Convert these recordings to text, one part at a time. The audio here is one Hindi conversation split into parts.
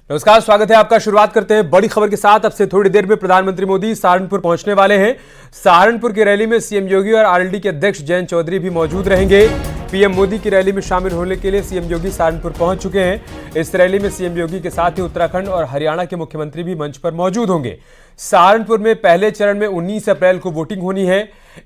नमस्कार, स्वागत है आपका। शुरुआत करते हैं बड़ी खबर के साथ। अब से थोड़ी देर में प्रधानमंत्री मोदी सहारनपुर पहुंचने वाले हैं। सहारनपुर की रैली में सीएम योगी और आरएलडी के अध्यक्ष जयंत चौधरी भी मौजूद रहेंगे। पीएम मोदी की रैली में शामिल होने के लिए सीएम योगी सहारनपुर पहुंच चुके हैं। इस रैली में सीएम योगी के साथ ही उत्तराखंड और हरियाणा के मुख्यमंत्री भी मंच पर मौजूद होंगे। सहारनपुर में पहले चरण में 19 अप्रैल को वोटिंग होनी है।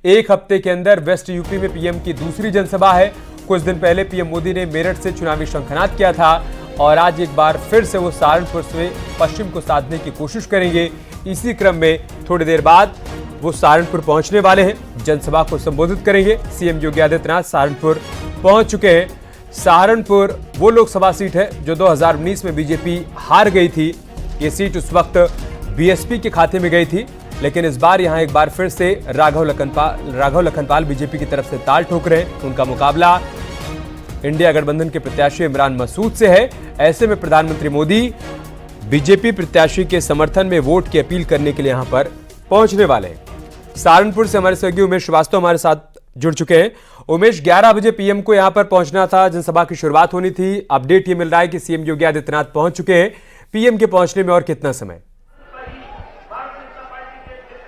एक हफ्ते के अंदर वेस्ट यूपी में पीएम की दूसरी जनसभा है। कुछ दिन पहले पीएम मोदी ने मेरठ से चुनावी शंखनाद किया था और आज एक बार फिर से वो सहारनपुर से पश्चिम को साधने की कोशिश करेंगे। इसी क्रम में थोड़ी देर बाद वो सहारनपुर पहुंचने वाले हैं, जनसभा को संबोधित करेंगे। सीएम योगी आदित्यनाथ सहारनपुर पहुंच चुके हैं। सहारनपुर वो लोकसभा सीट है जो 2019 में बीजेपी हार गई थी। ये सीट उस वक्त बीएसपी के खाते में गई थी, लेकिन इस बार यहां एक बार फिर से राघव लखनपाल बीजेपी की तरफ से ताल ठोक रहे हैं। उनका मुकाबला इंडिया गठबंधन के प्रत्याशी इमरान मसूद से है। ऐसे में प्रधानमंत्री मोदी बीजेपी प्रत्याशी के समर्थन में वोट की अपील करने के लिए यहां पर पहुंचने वाले हैं। सहारनपुर से हमारे सहयोगी उमेश श्रीवास्तव हमारे साथ जुड़ चुके हैं। उमेश, 11 बजे पीएम को यहां पर पहुंचना था, जनसभा की शुरुआत होनी थी। अपडेट ये मिल रहा है कि सीएम योगी आदित्यनाथ पहुंच चुके हैं। पीएम के पहुंचने में और कितना समय?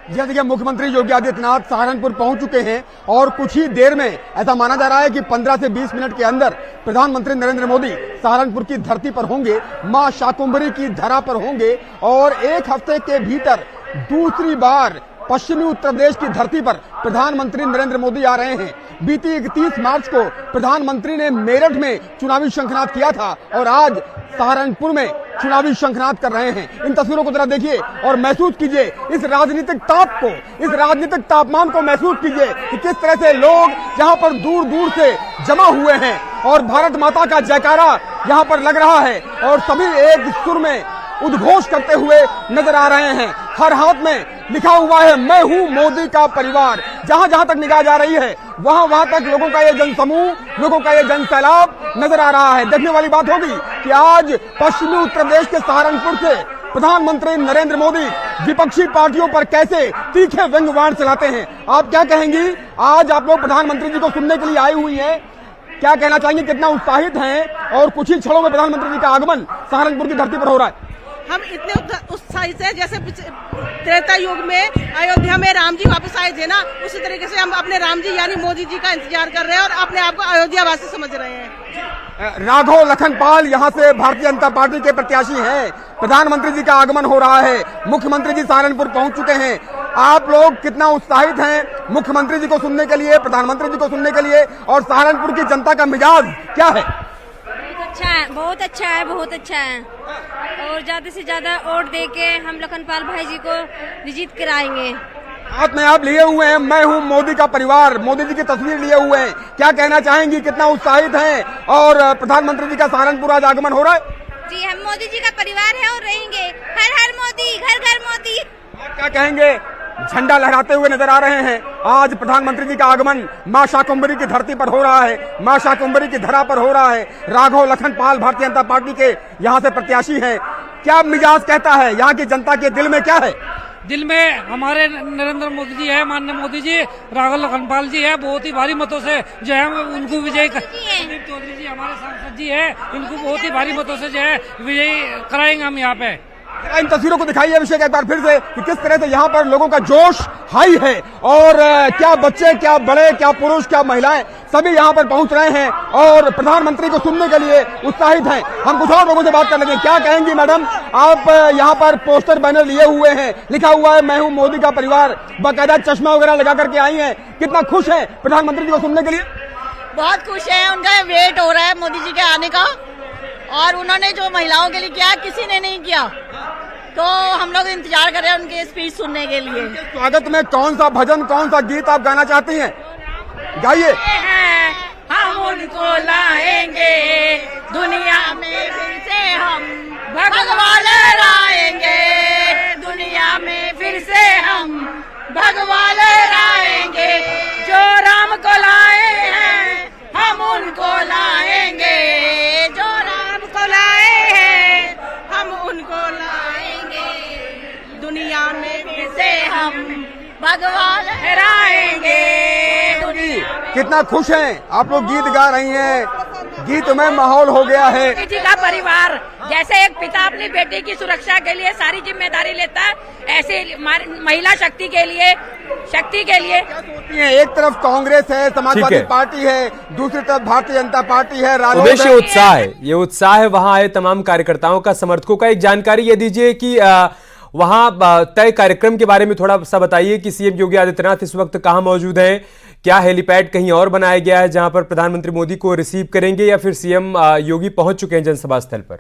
जी देखिए, मुख्यमंत्री योगी आदित्यनाथ सहारनपुर पहुंच चुके हैं और कुछ ही देर में ऐसा माना जा रहा है कि 15 से 20 मिनट के अंदर प्रधानमंत्री नरेंद्र मोदी सहारनपुर की धरती पर होंगे, मां शाकुंभरी की धरा पर होंगे और एक हफ्ते के भीतर दूसरी बार पश्चिमी उत्तर प्रदेश की धरती पर प्रधानमंत्री नरेंद्र मोदी आ रहे हैं। बीती 31 मार्च को प्रधानमंत्री ने मेरठ में चुनावी शंखनाद किया था और आज सहारनपुर में चुनावी शंखनाद कर रहे हैं। इन तस्वीरों को जरा देखिए और महसूस कीजिए इस राजनीतिक ताप को, इस राजनीतिक तापमान को महसूस कीजिए कि किस तरह से लोग यहाँ पर दूर दूर से जमा हुए हैं और भारत माता का जयकारा यहाँ पर लग रहा है और सभी एक सुर में उद्घोष करते हुए नजर आ रहे हैं। हर हाथ में लिखा हुआ है मैं हूं मोदी का परिवार। जहां जहां तक निगाह जा रही है वहां तक लोगों का ये जनसमूह, लोगों का ये जन-सैलाब नजर आ रहा है। देखने वाली बात होगी कि आज पश्चिमी उत्तर प्रदेश के सहारनपुर से प्रधानमंत्री नरेंद्र मोदी विपक्षी पार्टियों पर कैसे तीखे व्यंग्यवाण चलाते हैं। आप क्या कहेंगी? आज आप लोग प्रधानमंत्री जी को सुनने के लिए आई हुई हैं, क्या कहना चाहेंगे? कितना उत्साहित हैं? और कुछ ही क्षणों में प्रधानमंत्री जी का आगमन सहारनपुर की धरती पर हो रहा है। हम इतने उत्साहित हैं जैसे त्रेता युग में अयोध्या में राम जी वापस आए थे ना, उसी तरीके से हम अपने राम जी यानी मोदी जी का इंतजार कर रहे हैं और अपने आप को अयोध्या वासी समझ रहे हैं। राघव लखनपाल यहाँ से भारतीय जनता पार्टी के प्रत्याशी हैं। प्रधानमंत्री जी का आगमन हो रहा है, मुख्यमंत्री जी सहारनपुर पहुंच चुके हैं। आप लोग कितना उत्साहित हैं मुख्यमंत्री जी को सुनने के लिए, प्रधानमंत्री जी को सुनने के लिए, और सहारनपुर की जनता का मिजाज क्या है? बहुत अच्छा है, बहुत अच्छा है और ज्यादा से ज्यादा वोट देके हम लखनपाल भाई जी को विजिट कराएंगे। हाथ में आप लिए हुए हैं मैं हूं मोदी का परिवार, मोदी जी की तस्वीर लिए हुए हैं, क्या कहना चाहेंगी? कितना उत्साहित हैं? और प्रधानमंत्री जी का सहारनपुर आज आगमन हो रहा है। जी, हम मोदी जी का परिवार है और रहेंगे। हर हर मोदी, घर घर मोदी। क्या कहेंगे? झंडा लहराते हुए नजर आ रहे हैं। आज प्रधानमंत्री जी का आगमन मां शाकुंभरी की धरती पर हो रहा है, मां शाकुंभरी की धरा पर हो रहा है। राघव लखनपाल भारतीय जनता पार्टी के यहाँ से प्रत्याशी हैं। क्या मिजाज कहता है? यहाँ की जनता के दिल में क्या है? दिल में हमारे नरेंद्र मोदी जी है, माननीय मोदी जी, राघव लखनपाल जी है। बहुत ही भारी मतों से जो है उनको विजयी चौधरी जी हमारे सांसद जी है, इनको बहुत ही भारी मतों से जो है विजयी कराएंगे हम यहाँ पे। इन तस्वीरों को दिखाइए अभिषेक एक बार फिर से कि किस तरह से यहाँ पर लोगों का जोश हाई है और क्या बच्चे, क्या बड़े, क्या पुरुष, क्या महिलाएं सभी यहाँ पर पहुंच रहे हैं और प्रधानमंत्री को सुनने के लिए उत्साहित हैं। हम कुछ और लोगों से बात कर लेंगे। क्या कहेंगी मैडम? आप यहाँ पर पोस्टर बैनर लिए हुए हैं, लिखा हुआ है मैं हूँ मोदी का परिवार, बाकायदा चश्मा वगैरह लगा करके आई हैं, कितना खुश है प्रधानमंत्री जी को सुनने के लिए? बहुत खुश है, उनका वेट हो रहा है मोदी जी के आने का और उन्होंने जो महिलाओं के लिए किया किसी ने नहीं किया, तो हम लोग इंतजार कर रहे हैं उनके स्पीच सुनने के लिए। स्वागत में कौन सा भजन, कौन सा गीत आप गाना चाहती हैं? गाइए। हम उनको लाएंगे दुनिया में फिर से, हम भगवान लाएंगे दुनिया में फिर से, हम भगवान लाएंगे जो राम को लाए हैं, हम उनको लाएंगे जो राम को लाए हैं, हम उनको लाएंगे दुनिया में फिर से, हम भगवान लहराएंगे। कितना खुश हैं आप लोग, गीत गा रही हैं, गीतमय माहौल हो गया है। मोदी जी का परिवार जैसे एक पिता अपनी बेटी की सुरक्षा के लिए सारी जिम्मेदारी लेता है, ऐसे महिला शक्ति के लिए क्या सोचती हैं? एक तरफ कांग्रेस है, समाजवादी पार्टी है, दूसरी तरफ भारतीय जनता पार्टी है, रालोद है। ये उत्साह है वहां आए तमाम कार्यकर्ताओं का, समर्थकों का। एक जानकारी ये दीजिए कि वहां तय कार्यक्रम के बारे में थोड़ा सा बताइए कि सीएम योगी आदित्यनाथ इस वक्त कहां मौजूद हैं? क्या हेलीपैड कहीं और बनाया गया है जहां पर प्रधानमंत्री मोदी को रिसीव करेंगे, या फिर सीएम योगी पहुंच चुके हैं जनसभा स्थल पर?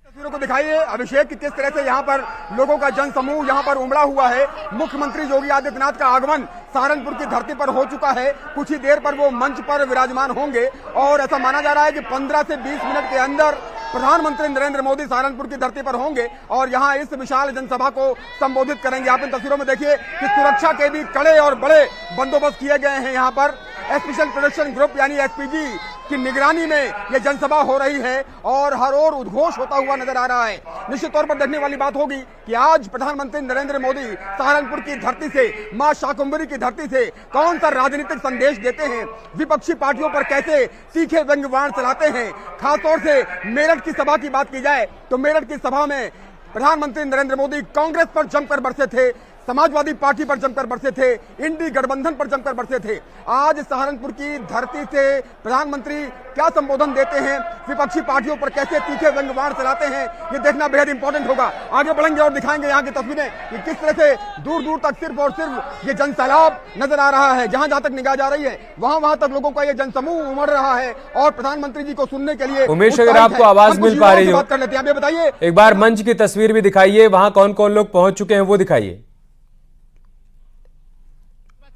तस्वीरों को दिखाइए अभिषेक कि किस तरह से यहाँ पर लोगों का जनसमूह यहाँ पर उमड़ा हुआ है। मुख्यमंत्री योगी आदित्यनाथ का आगमन सहारनपुर की धरती पर हो चुका है। कुछ ही देर पर वो मंच पर विराजमान होंगे और ऐसा माना जा रहा है कि 15 से 20 मिनट के अंदर प्रधानमंत्री नरेंद्र मोदी सहारनपुर की धरती पर होंगे और यहाँ इस विशाल जनसभा को संबोधित करेंगे। आप इन तस्वीरों में देखिए कि सुरक्षा के भी कड़े और बड़े बंदोबस्त किए गए हैं। यहाँ पर स्पेशल प्रोटेक्शन ग्रुप यानी एसपीजी की निगरानी में ये जनसभा हो रही है और हर ओर उद्घोष होता हुआ नजर आ रहा है। निश्चित तौर पर देखने वाली बात होगी कि आज प्रधानमंत्री नरेंद्र मोदी सहारनपुर की धरती से, मां शाकुंभरी की धरती से कौन सा राजनीतिक संदेश देते हैं, विपक्षी पार्टियों पर कैसे तीखे व्यंग्यवाण चलाते हैं। खासतौर से मेरठ की सभा की बात की जाए तो मेरठ की सभा में प्रधानमंत्री नरेंद्र मोदी कांग्रेस पर जमकर बरसे थे, समाजवादी पार्टी पर जमकर बरसे थे, इंडी गठबंधन पर जमकर बरसे थे। आज सहारनपुर की धरती से प्रधानमंत्री क्या संबोधन देते हैं, विपक्षी पार्टियों पर कैसे तीखे व्यंग्यवाण चलाते हैं, ये देखना बेहद इंपॉर्टेंट होगा। आगे बढ़ेंगे और दिखाएंगे यहाँ की तस्वीरें कि किस तरह से दूर दूर तक सिर्फ और सिर्फ ये जनसैलाब नजर आ रहा है। जहां जहां तक निगाह जा रही है वहां तक लोगों का ये जनसमूह उमड़ रहा है और प्रधानमंत्री जी को सुनने के लिए। उमेश, अगर आपको आवाज मिल पा रही हो, बात कर लेते हैं। आप ये बताइए, एक बार मंच की तस्वीर भी दिखाइए, वहां कौन कौन लोग पहुंच चुके हैं वो दिखाइए।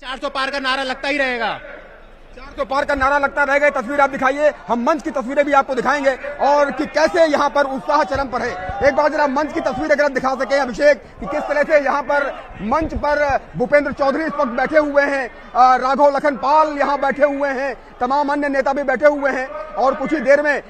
400 पार का नारा लगता ही रहेगा, 400 पार का नारा लगता रहेगा। तस्वीर आप दिखाइए, हम मंच की तस्वीरें भी आपको दिखाएंगे और कि कैसे यहाँ पर उत्साह चरम पर है। एक बार जरा मंच की तस्वीर अगर दिखा सके अभिषेक कि किस तरह से यहाँ पर मंच पर भूपेंद्र चौधरी इस वक्त बैठे हुए हैं, राघव लखनपाल यहाँ बैठे हुए हैं, तमाम अन्य नेता भी बैठे हुए हैं और कुछ ही देर में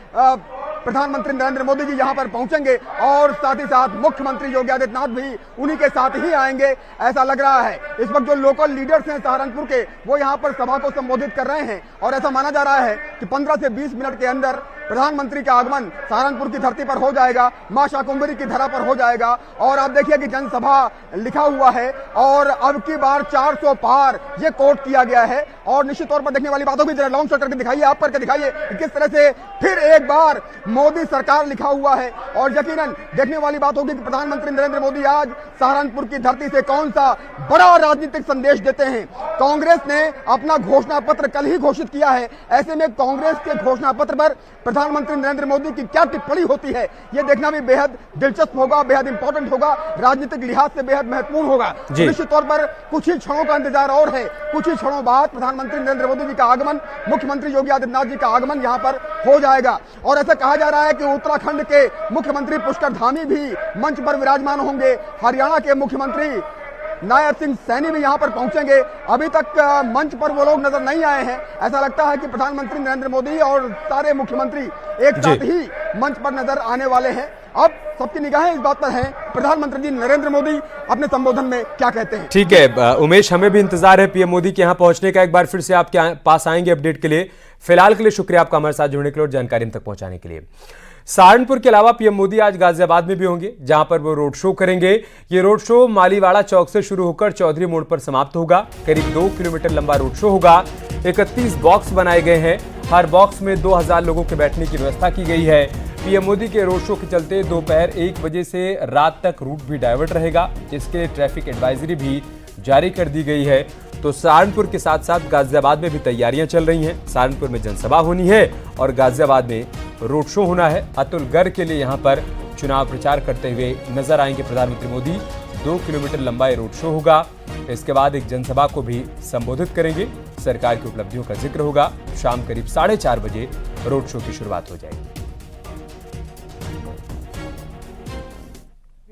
प्रधानमंत्री नरेंद्र मोदी जी यहाँ पर पहुंचेंगे और साथ ही साथ मुख्यमंत्री योगी आदित्यनाथ भी उन्हीं के साथ ही आएंगे, ऐसा लग रहा है। इस वक्त जो लोकल लीडर्स हैं सहारनपुर के, वो यहाँ पर सभा को संबोधित कर रहे हैं और ऐसा माना जा रहा है कि 15 से 20 मिनट के अंदर प्रधानमंत्री का आगमन सहारनपुर की धरती पर हो जाएगा, मां शाकुंभरी की धरा पर हो जाएगा। और आप देखिए कि जनसभा लिखा हुआ है और अब की बार 400 पार ये कोट किया गया है और निश्चित तौर पर देखने वाली बात होगी। जरा लॉन्ग शॉट करके दिखाइए, आप करके दिखाइए कि किस तरह से फिर एक बार मोदी सरकार लिखा हुआ है और यकीनन देखने वाली बात होगी कि प्रधानमंत्री नरेंद्र मोदी आज सहारनपुर की धरती से कौन सा बड़ा राजनीतिक संदेश देते हैं। कांग्रेस ने अपना घोषणा पत्र कल ही घोषित किया है, ऐसे में कांग्रेस के घोषणा पत्र पर प्रधानमंत्री नरेंद्र मोदी की क्या टिप्पणी होती है ये देखना भी बेहद दिलचस्प होगा, बेहद इंपॉर्टेंट होगा, राजनीतिक लिहाज से बेहद महत्वपूर्ण होगा। निश्चित तौर पर कुछ ही क्षणों का इंतजार और है, कुछ ही क्षणों बाद प्रधानमंत्री नरेंद्र मोदी जी का आगमन, मुख्यमंत्री योगी आदित्यनाथ जी का आगमन यहाँ पर हो जाएगा। और ऐसा कहा जा रहा है कि उत्तराखंड के मुख्यमंत्री पुष्कर धामी भी मंच पर विराजमान होंगे, हरियाणा के मुख्यमंत्री नायब सिंह सैनी भी यहां पर पहुंचेंगे। अभी तक मंच पर वो लोग नजर नहीं आए हैं, ऐसा लगता है कि प्रधानमंत्री नरेंद्र मोदी और सारे मुख्यमंत्री एक साथ ही मंच पर नजर आने वाले हैं। अब सबकी निगाहें इस बात पर हैं प्रधानमंत्री जी नरेंद्र मोदी अपने संबोधन में क्या कहते हैं। ठीक है उमेश, हमें भी इंतजार है पीएम मोदी के यहाँ पहुंचने का। एक बार फिर से आपके पास आएंगे अपडेट के लिए। फिलहाल के लिए शुक्रिया आपका हमारे साथ जुड़ने के लिए और जानकारी तक पहुंचाने के लिए। सहारनपुर के अलावा पीएम मोदी आज गाजियाबाद में भी होंगे, जहां पर वो रोड शो करेंगे। ये रोड शो मालीवाड़ा चौक से शुरू होकर चौधरी मोड़ पर समाप्त होगा। करीब 2 किलोमीटर लंबा रोड शो होगा। 31 बॉक्स बनाए गए हैं, हर बॉक्स में 2000 लोगों के बैठने की व्यवस्था की गई है। पीएम मोदी के रोड शो के चलते दोपहर 1 बजे से रात तक रूट भी डाइवर्ट रहेगा, जिसके लिए ट्रैफिक एडवाइजरी भी जारी कर दी गई है। तो सहारनपुर के साथ साथ गाजियाबाद में भी तैयारियां चल रही हैं। सहारनपुर में जनसभा होनी है और गाजियाबाद में रोड शो होना है। अतुल गर्ग के लिए यहां पर चुनाव प्रचार करते हुए नजर आएंगे प्रधानमंत्री मोदी। 2 किलोमीटर लंबा ये रोड शो होगा। इसके बाद एक जनसभा को भी संबोधित करेंगे। सरकार की उपलब्धियों का जिक्र होगा। शाम करीब 4:30 बजे रोड शो की शुरुआत हो जाएगी।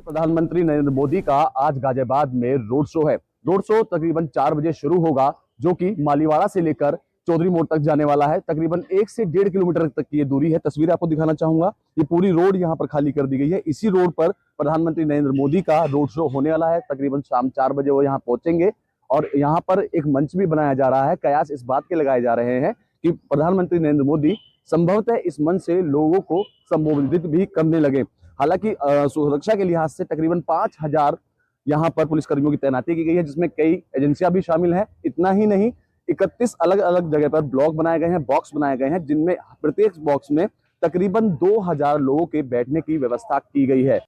प्रधानमंत्री नरेंद्र मोदी का आज गाजियाबाद में रोड शो है। रोड शो तकरीबन 4 बजे शुरू होगा, जो कि मालीवाड़ा से लेकर चौधरी मोड़ तक जाने वाला है। तकरीबन 1 से 1.5 किलोमीटर तक की ये दूरी है। तस्वीर आपको दिखाना चाहूंगा। ये पूरी रोड यहाँ पर खाली कर दी गई है। इसी रोड पर प्रधानमंत्री नरेंद्र मोदी का रोड शो होने वाला है। तकरीबन शाम 4 बजे वो यहाँ पहुंचेंगे और यहाँ पर एक मंच भी बनाया जा रहा है। कयास इस बात के लगाए जा रहे हैं कि प्रधानमंत्री नरेंद्र मोदी संभवतः इस मंच से लोगों को संबोधित भी करने लगे। हालांकि सुरक्षा के लिहाज से तकरीबन 5000 यहाँ पर पुलिसकर्मियों की तैनाती की गई है, जिसमें कई एजेंसियां भी शामिल हैं। इतना ही नहीं, 31 अलग अलग जगह पर ब्लॉक बनाए गए हैं, बॉक्स बनाए गए हैं, जिनमें प्रत्येक बॉक्स में तकरीबन 2000 लोगों के बैठने की व्यवस्था की गई है।